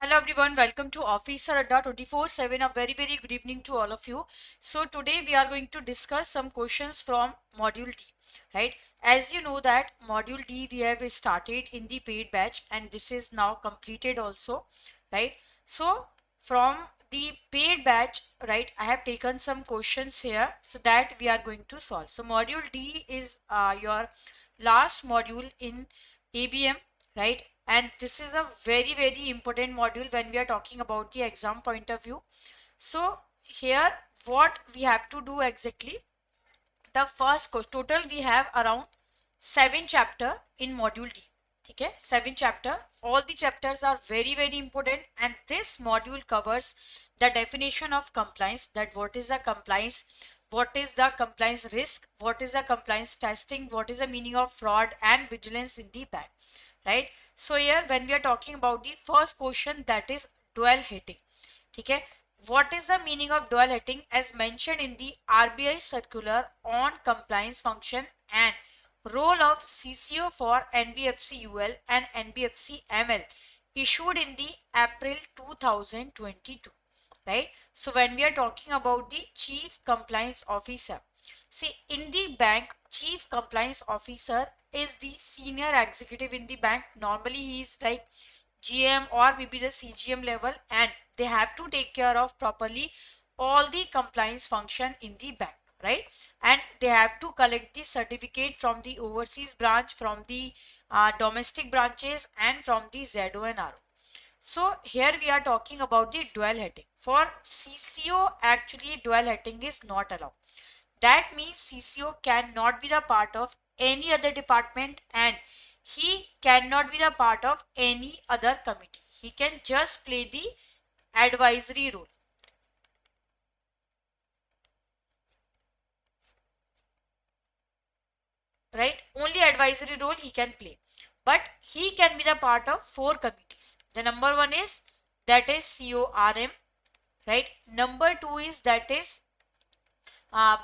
Hello everyone, welcome to Officer Adda 24/7. A very good evening to all of you. So today we are going to discuss some questions from Module D, right? As you know that Module D we have started in the paid batch and this is now completed also, right? So from the paid batch, right, I have taken some questions here so that we are going to solve. So Module D is your last module in ABM, right? And this is a very important module when we are talking about the exam point of view. So here what we have to do exactly, the first course total we have around 7 chapter in module D. Okay, 7 chapter, all the chapters are very important, and this module covers the definition of compliance, that what is the compliance, what is the compliance risk, what is the compliance testing, what is the meaning of fraud and vigilance in the bank, right? So here when we are talking about the first question, that is dual heading. Okay, what is the meaning of dual heading? As mentioned in the RBI circular on compliance function and role of CCO for NBFC UL and NBFC ML issued in the April 2022, right? So when we are talking about the chief compliance officer, see, in the bank, chief compliance officer is the senior executive in the bank. Normally he is like GM or maybe the CGM level, and they have to take care of properly all the compliance function in the bank, right? And they have to collect the certificate from the overseas branch, from the domestic branches, and from the ZO and RO. So here we are talking about the dual heading. For CCO, actually dual heading is not allowed. That means CCO cannot be the part of any other department, and he cannot be the part of any other committee. He can just play the advisory role, right? Only advisory role he can play, but he can be the part of 4 committees. The number one is, that is CORM, right? Number two is, that is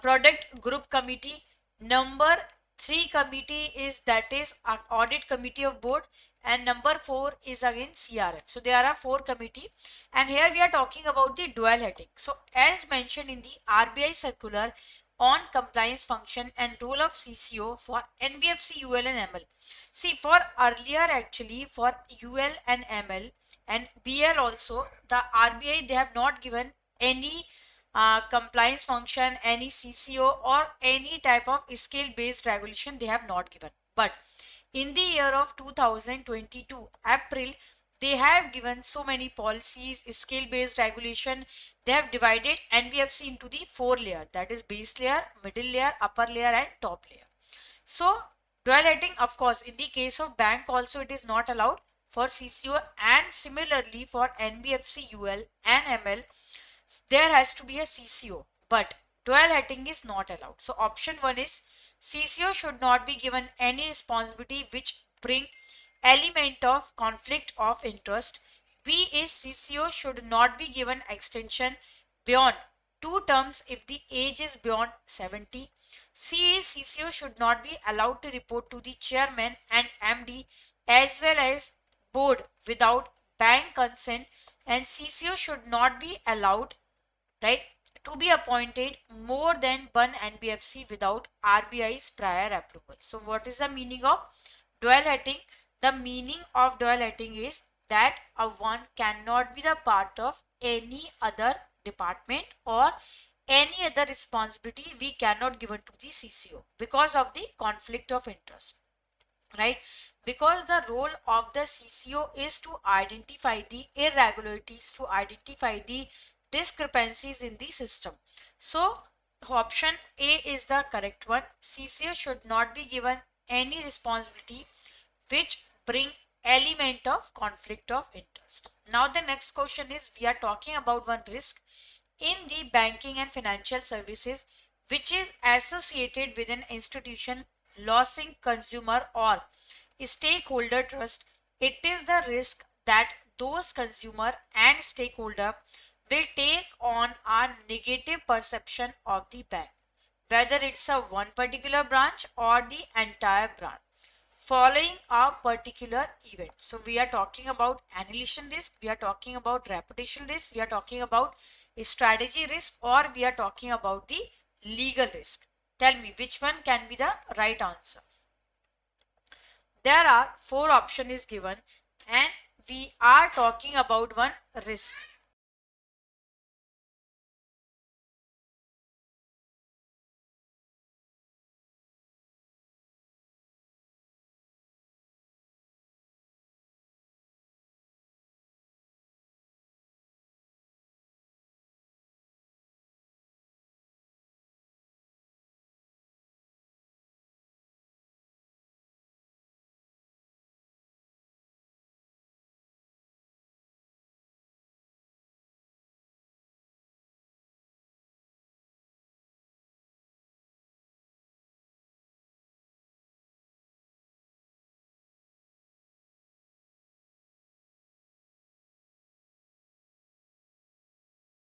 product group committee. Number three committee is, that is audit committee of board, and number four is again CRM. So there are 4 committee, and here we are talking about the dual heading. So as mentioned in the RBI circular on compliance function and role of CCO for NBFC UL and ML. See, for earlier actually for UL and ML and BL also, the RBI, they have not given any compliance function, any CCO or any type of scale based regulation they have not given. But in the year of 2022 April, they have given so many policies, scale based regulation. They have divided NBFC into the 4 layer, that is base layer, middle layer, upper layer and top layer. So dual heading, of course, in the case of bank also it is not allowed for CCO, and similarly for NBFC UL and ML there has to be a CCO, but dual heading is not allowed. So option 1 is, CCO should not be given any responsibility which bring element of conflict of interest. B is, CCO should not be given extension beyond 2 terms if the age is beyond 70. C is, CCO should not be allowed to report to the chairman and MD as well as board without bank consent, and CCO should not be allowed, right, to be appointed more than one NBFC without RBI's prior approval. So what is the meaning of dual heading? The meaning of dual heading is that a one cannot be the part of any other department or any other responsibility we cannot given to the CCO because of the conflict of interest, right? Because the role of the CCO is to identify the irregularities, to identify the discrepancies in the system. So option A is the correct one. CCO should not be given any responsibility which bring element of conflict of interest. Now the next question is, we are talking about one risk in the banking and financial services which is associated with an institution losing consumer or stakeholder trust. It is the risk that those consumer and stakeholder will take on a negative perception of the bank, whether it's a one particular branch or the entire branch. following a particular event. So we are talking about annihilation risk, we are talking about reputation risk, we are talking about a strategy risk, or we are talking about the legal risk. Tell me which one can be the right answer. There are four options is given and we are talking about one risk.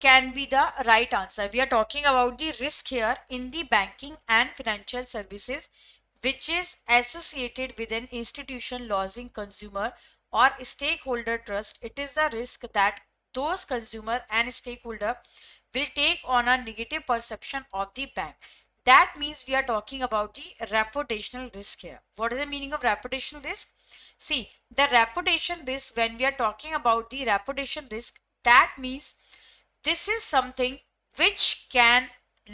Can be the right answer. We are talking about the risk here in the banking and financial services, which is associated with an institution losing consumer or stakeholder trust. It is the risk that those consumer and stakeholder will take on a negative perception of the bank. That means we are talking about the reputational risk here. What is the meaning of reputational risk? See, the reputation risk, when we are talking about the reputation risk, that means this is something which can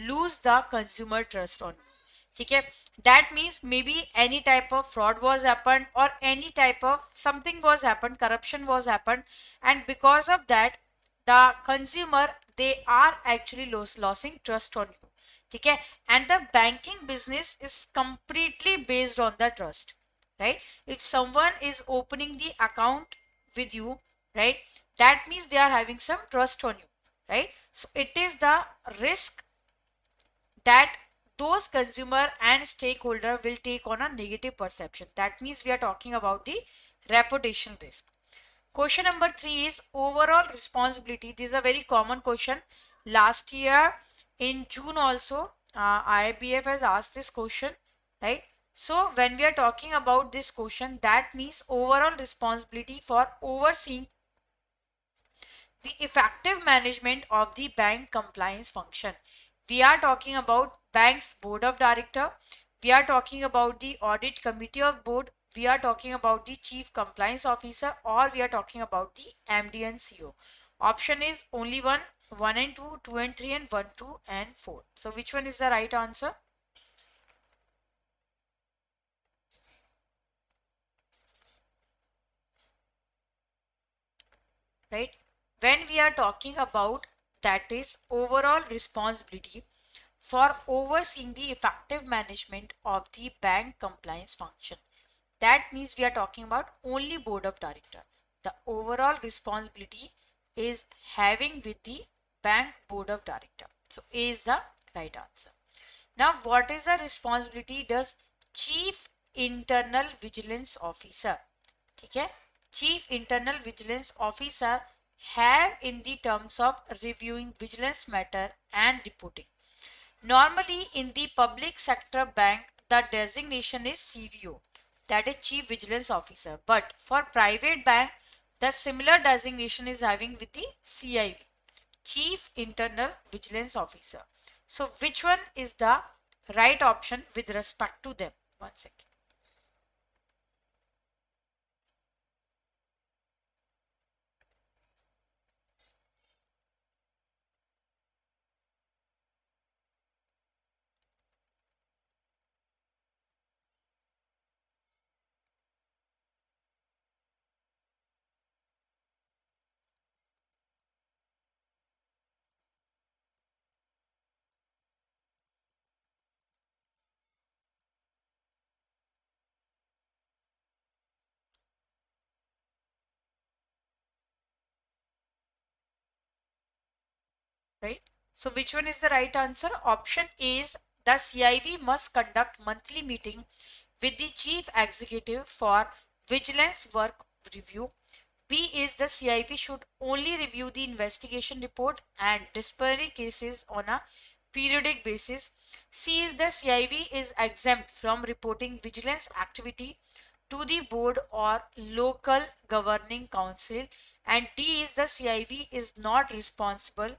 lose the consumer trust on you. ठीक है, that means maybe any type of fraud was happened or any type of something was happened, corruption was happened, and because of that the consumer, they are actually losing trust on you. ठीक है, and the banking business is completely based on the trust, right? If someone is opening the account with you, right, that means they are having some trust on you, right? So it is the risk that those consumer and stakeholder will take on a negative perception. That means we are talking about the reputation risk. Question number 3 is overall responsibility. This is a very common question. Last year in June also IBF has asked this question, right? So when we are talking about this question, that means overall responsibility for overseeing the effective management of the bank compliance function. We are talking about bank's board of director. We are talking about the audit committee of board. We are talking about the chief compliance officer, or we are talking about the MD and CEO. Option is only one, 1 and 2, 2 and 3, and 1, 2 and 4. So which one is the right answer? Right? When we are talking about, that is overall responsibility for overseeing the effective management of the bank compliance function. That means we are talking about only board of director. The overall responsibility is having with the bank board of director. So A is the right answer. Now what is the responsibility does chief internal vigilance officer, ठीक है, chief internal vigilance officer have in the terms of reviewing vigilance matter and reporting? Normally in the public sector bank, the designation is CVO, that is chief vigilance officer, but for private bank the similar designation is having with the CIV, chief internal vigilance officer. So which one is the right option with respect to them? One second. Right? So which one is the right answer? Option A is the CIV must conduct monthly meeting with the chief executive for vigilance work review. B is the CIV should only review the investigation report and disciplinary cases on a periodic basis. C is the CIV is exempt from reporting vigilance activity to the board or local governing council, and D is the CIB is not responsible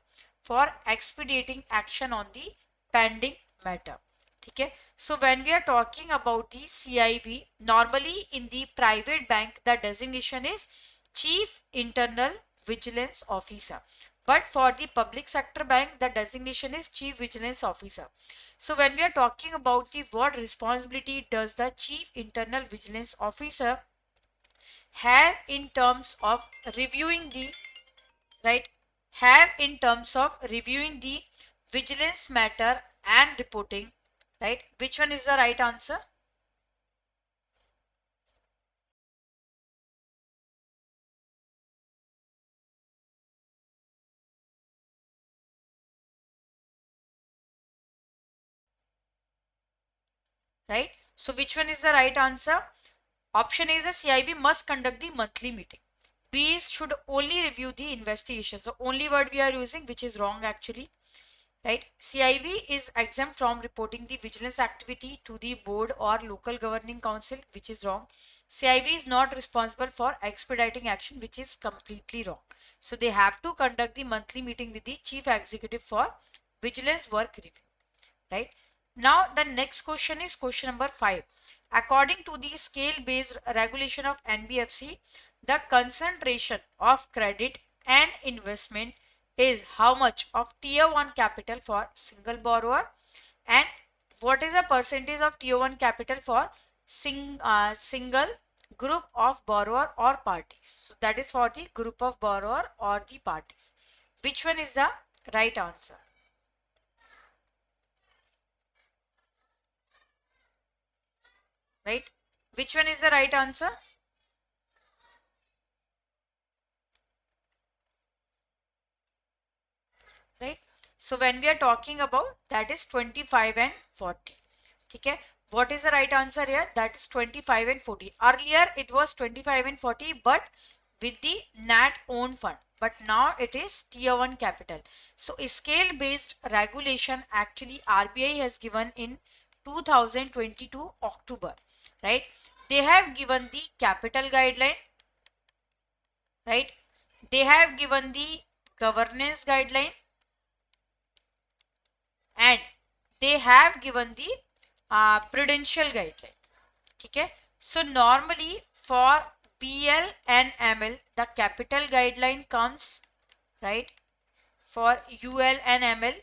for expediting action on the pending matter. Okay, so when we are talking about the CIB, normally in the private bank the designation is Chief Internal Vigilance Officer, but for the public sector bank the designation is Chief Vigilance Officer. So when we are talking about the what responsibility does the Chief Internal Vigilance Officer have in terms of reviewing the right have in terms of reviewing the vigilance matter and reporting, right? Which one is the right answer? Right, so which one is the right answer? Option A is the CIB must conduct the monthly meeting. B is should only review the investigation. So only word we are using, which is wrong actually. Right, CIB is exempt from reporting the vigilance activity to the board or local governing council, which is wrong. CIB is not responsible for expediting action, which is completely wrong. So they have to conduct the monthly meeting with the chief executive for vigilance work review. Right, now the next question is question number 5. According to the scale based regulation of NBFC, the concentration of credit and investment is how much of tier 1 capital for single borrower, and what is the percentage of tier 1 capital for single group of borrower or parties. So that is for the group of borrower or the parties. Which one is the right answer? Right, which one is the right answer? Right, so when we are talking about that is 25 and 40. Okay, what is the right answer here? That is 25 and 40. Earlier it was 25 and 40 but with the NAT own fund, but now it is tier 1 capital. So a scale based regulation actually RBI has given in 2022 October. Right, they have given the capital guideline. Right, they have given the governance guideline, and they have given the prudential guideline. Okay, so normally for BL and ML the capital guideline comes, right, for UL and ML,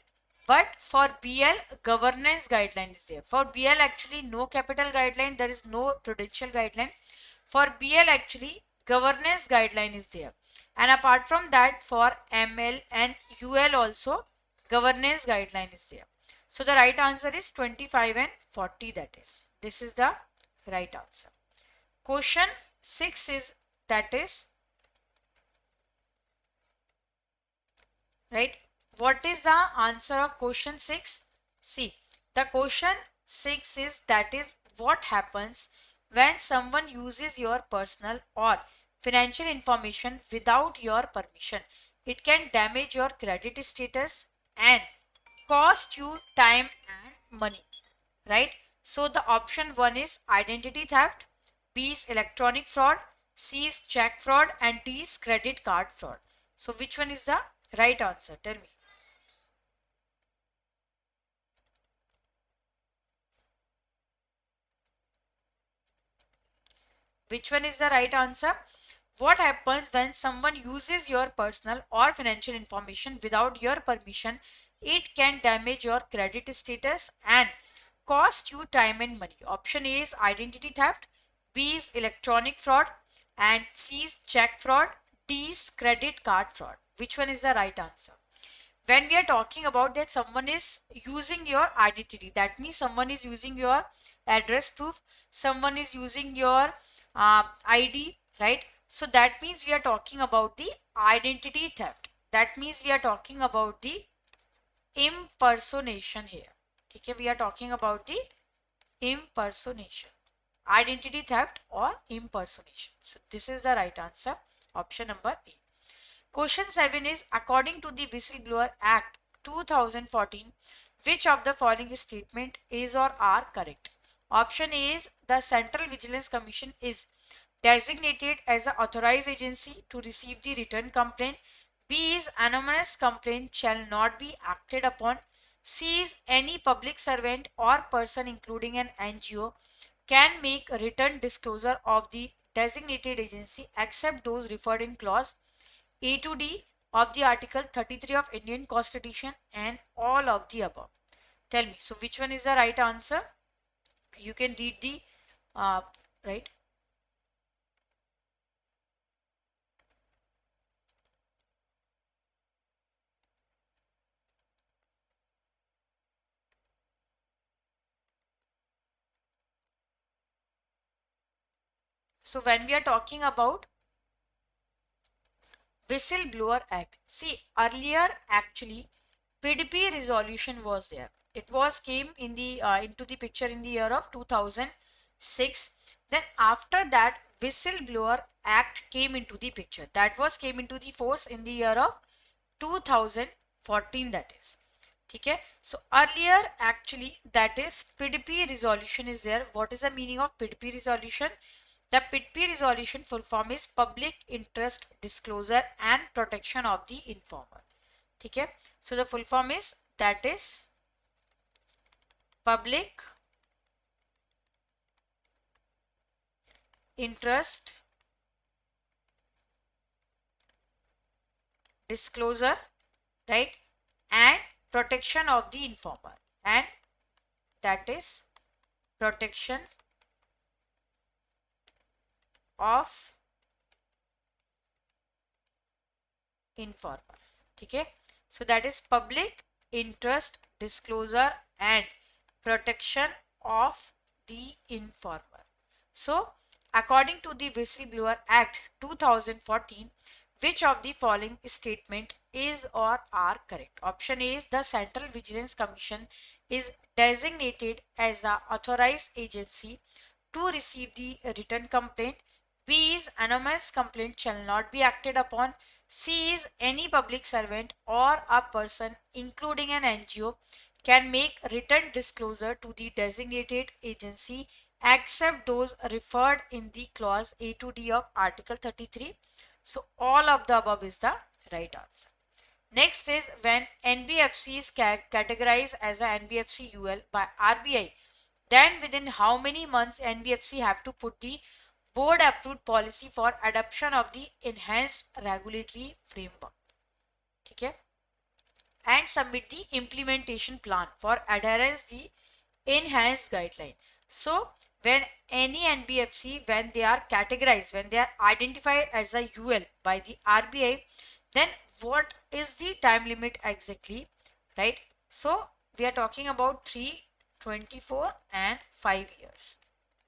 but for BL governance guideline is there. For BL actually no capital guideline, there is no prudential guideline. For BL actually governance guideline is there, and apart from that for ML and UL also governance guideline is there. So the right answer is 25 and 40, that is. This is the right answer. Question 6 is that is right. What is the answer of question 6? See, the question 6 is that is what happens when someone uses your personal or financial information without your permission. It can damage your credit status and cost you time and money. Right, so the option 1 is identity theft, B is electronic fraud, C is check fraud, and D is credit card fraud. So which one is the right answer? Tell me. Which one is the right answer? What happens when someone uses your personal or financial information without your permission? It can damage your credit status and cost you time and money. Option A is identity theft, B is electronic fraud, and C is check fraud, D is credit card fraud. Which one is the right answer? When we are talking about that someone is using your identity, that means someone is using your address proof, someone is using your ID, right? So that means we are talking about the identity theft. That means we are talking about the impersonation here. Okay, we are talking about the impersonation, identity theft or impersonation. So this is the right answer, option number A. Question 7 is according to the Whistleblower Act 2014, which of the following statement is or are correct? Option A is the Central Vigilance Commission is designated as an authorized agency to receive the written complaint. B is anonymous complaint shall not be acted upon. C is any public servant or person including an NGO can make a written disclosure of the designated agency except those referred in clause A to D of the Article 33 of Indian Constitution, and all of the above. Tell me, so which one is the right answer? You can read the right. So when we are talking about Whistleblower Act, see earlier actually PDP resolution was there. It was came in the into the picture in the year of 2006. Then after that Whistleblower Act came into the picture. That was came into the force in the year of 2014, that is. Okay, so earlier actually that is PDP resolution is there. What is the meaning of PDP resolution? The PDP resolution full form is Public Interest Disclosure and Protection of the Informer. Okay, so the full form is that is Public Interest Disclosure, right, and Protection of the Informer, and that is Protection of Informer. Okay, so that is Public Interest Disclosure and Protection of the Informer. So according to the Whistleblower Act 2014, which of the following statement is or are correct? Option A is the Central Vigilance Commission is designated as the authorized agency to receive the written complaint. B is anonymous complaint shall not be acted upon. C is any public servant or a person including an NGO can make written disclosure to the designated agency except those referred in the clause A to D of Article 33. So all of the above is the right answer. Next is when NBFC is categorized as a NBFC UL by RBI, then within how many months NBFC have to put the board approved policy for adoption of the enhanced regulatory framework. Okay, and submit the implementation plan for adherence the enhanced guideline. So when any NBFC, when they are categorized, when they are identified as a UL by the RBI, then what is the time limit exactly, right? So we are talking about 3, 24 and 5 years.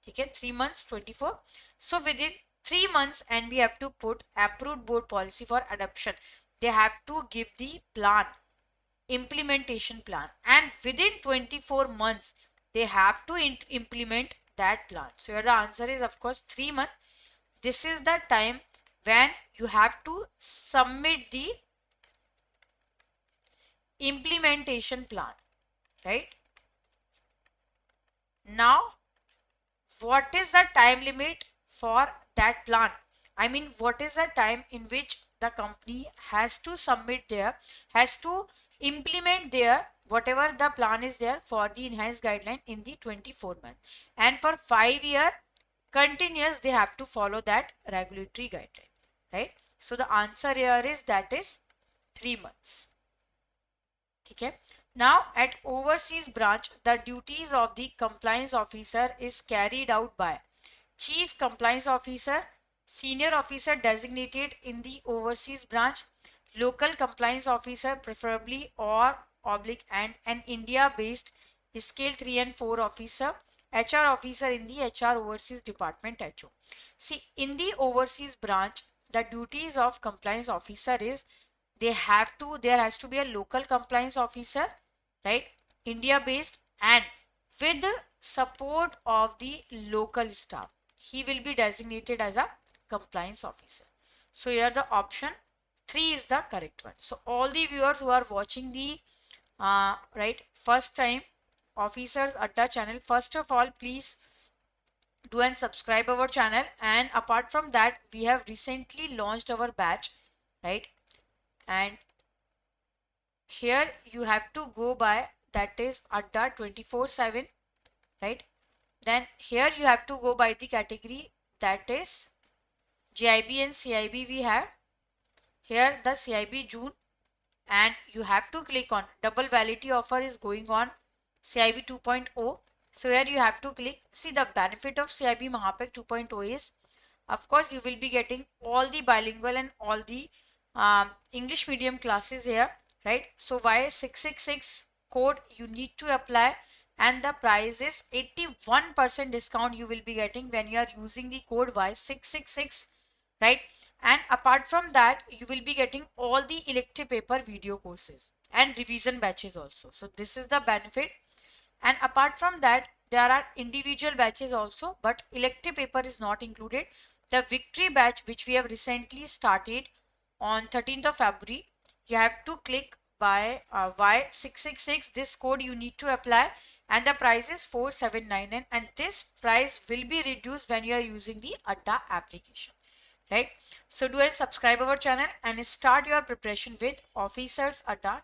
Okay, 3 months, 24. So within 3 months and we have to put approved board policy for adoption. They have to give the plan, implementation plan, and within 24 months they have to implement that plan. So here the answer is of course 3 months. This is the time when you have to submit the implementation plan, right? Now what is the time limit for that plan? I mean, what is the time in which the company has to submit their, has to implement their whatever the plan is there for the enhanced guideline in the 24 months, and for 5 year continuous they have to follow that regulatory guideline, right? So the answer here is that is 3 months. Okay, now at overseas branch the duties of the compliance officer is carried out by Chief Compliance Officer, Senior Officer designated in the overseas branch, Local Compliance Officer preferably or oblique, and an India based Scale 3 and 4 Officer, HR Officer in the HR Overseas Department HO. See, in the overseas branch the duties of Compliance Officer is they have to, there has to be a local compliance officer, right, India based, and with the support of the local staff he will be designated as a compliance officer. So here the option 3 is the correct one. So all the viewers who are watching the right first time Officers Adda channel, first of all, please do and subscribe our channel. And apart from that, we have recently launched our batch, right? And here you have to go by, that is Adda 24/7, right? Then here you have to go by the category, that is JIB and CIB. We have here the CIB June, and you have to click on double validity offer is going on CIB 2.0. So here you have to click. See, the benefit of CIB Mahapack 2.0 is, of course, you will be getting all the bilingual and all the English medium classes here, right? So why 666 code you need to apply, and the price is 81% discount you will be getting when you are using the code Y666, right? And apart from that, you will be getting all the elective paper video courses and revision batches also. So this is the benefit. And apart from that, there are individual batches also, but elective paper is not included. The victory batch, which we have recently started on 13th of February, you have to click by Y666. This code you need to apply, and the price is 4,799, and this price will be reduced when you are using the Adda application, right? So do and subscribe our channel and start your preparation with Officers Adda.